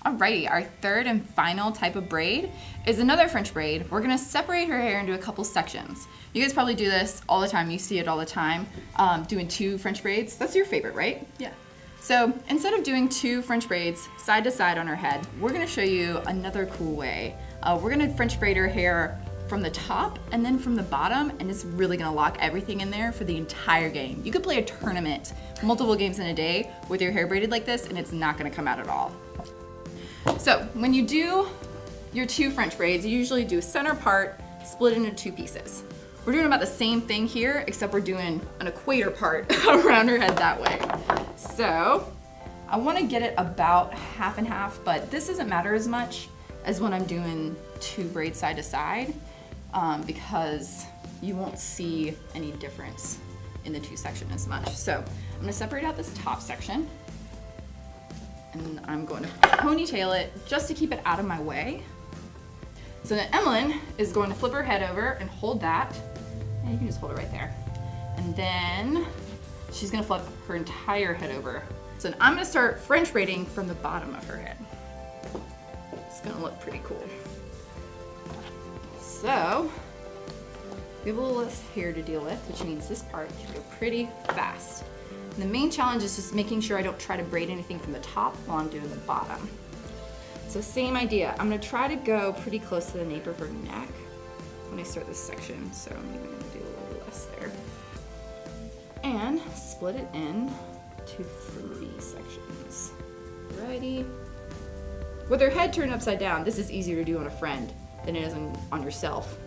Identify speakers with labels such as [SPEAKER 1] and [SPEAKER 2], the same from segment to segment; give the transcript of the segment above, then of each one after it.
[SPEAKER 1] Alrighty, our third and final type of braid is another French braid. We're gonna separate her hair into a couple sections. You guys probably do this all the time. You see it all the time, doing 2 French braids. That's your favorite, right?
[SPEAKER 2] Yeah.
[SPEAKER 1] So instead of doing 2 French braids side to side on her head, we're gonna show you another cool way. We're gonna French braid her hair from the top and then from the bottom, and it's really gonna lock everything in there for the entire game. You could play a tournament, multiple games in a day with your hair braided like this, and it's not gonna come out at all. So when you do your 2 French braids, you usually do a center part split into 2 pieces. We're doing about the same thing here, except we're doing an equator part around her head that way. So I want to get it about half and half, but this doesn't matter as much as when I'm doing 2 braids side to side, because you won't see any difference in the 2 sections as much. So I'm going to separate out this top section, and I'm going to ponytail it just to keep it out of my way. So then Emilyn is going to flip her head over and hold that. And you can just hold it right there. And then she's gonna flip her entire head over. So then I'm gonna start French braiding from the bottom of her head. It's gonna look pretty cool. So, we have a little less hair to deal with, which means this part should go pretty fast. And the main challenge is just making sure I don't try to braid anything from the top while I'm doing the bottom. So same idea. I'm gonna try to go pretty close to the nape of her neck when I start this section. So I'm even gonna do a little less there. And split it in to 3 sections. Righty. With her head turned upside down, this is easier to do on a friend than it is on yourself,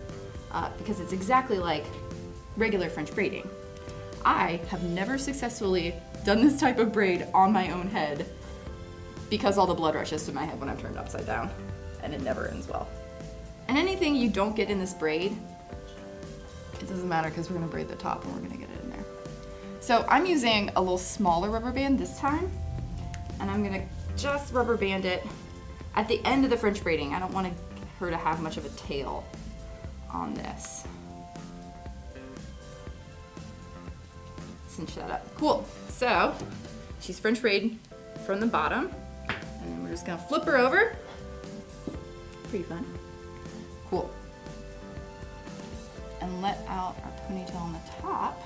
[SPEAKER 1] because it's exactly like regular French braiding. I have never successfully done this type of braid on my own head because all the blood rushes to my head when I'm turned upside down, and it never ends well. And anything you don't get in this braid, it doesn't matter because we're gonna braid the top and we're gonna get it in there. So I'm using a little smaller rubber band this time, and I'm gonna just rubber band it at the end of the French braiding. I don't want her to have much of a tail on this. Cinch that up. Cool. So she's French braid from the bottom, and then we're just gonna flip her over. Pretty fun. Cool. And let out our ponytail on the top.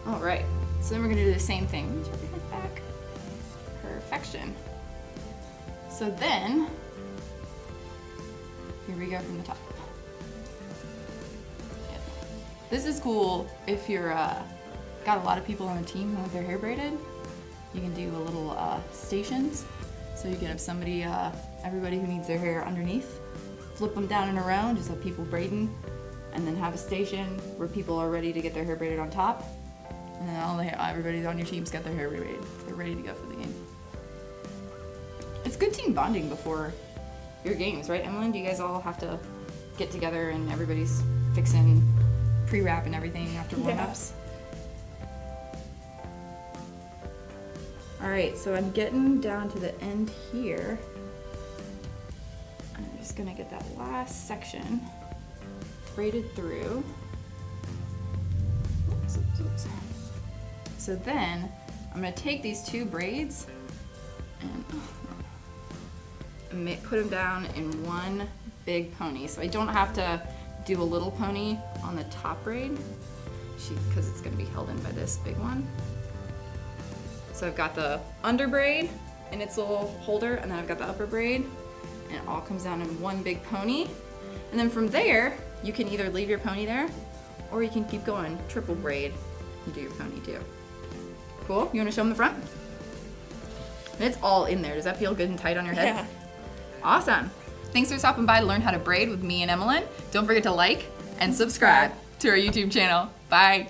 [SPEAKER 1] All right, so then we're gonna do the same thing. Turn your head back. Perfection. So then, here we go from the top. Yep. This is cool if you're got a lot of people on the team who have their hair braided. You can do a little stations. So you can have somebody, everybody who needs their hair underneath, flip them down in a row and just have people braiding, and then have a station where people are ready to get their hair braided on top. And then everybody on your team's got their hair braided. They're ready to go for the game. It's good team bonding before your games, right, Emilyn? Do you guys all have to get together and everybody's fixing pre-wrap and everything after warm-ups? All right, so I'm getting down to the end here. I'm just gonna get that last section braided through. Oops, oops, oops. So then I'm gonna take these 2 braids and put them down in one big pony. So I don't have to do a little pony on the top braid because it's gonna be held in by this big one. So I've got the under braid in its little holder, and then I've got the upper braid, and it all comes down in one big pony. And then from there, you can either leave your pony there, or you can keep going, triple braid, and do your pony too. Cool, you wanna show them the front? And it's all in there. Does that feel good and tight on your head?
[SPEAKER 2] Yeah.
[SPEAKER 1] Awesome. Thanks for stopping by to learn how to braid with me and Emilyn. Don't forget to like and subscribe to our YouTube channel. Bye.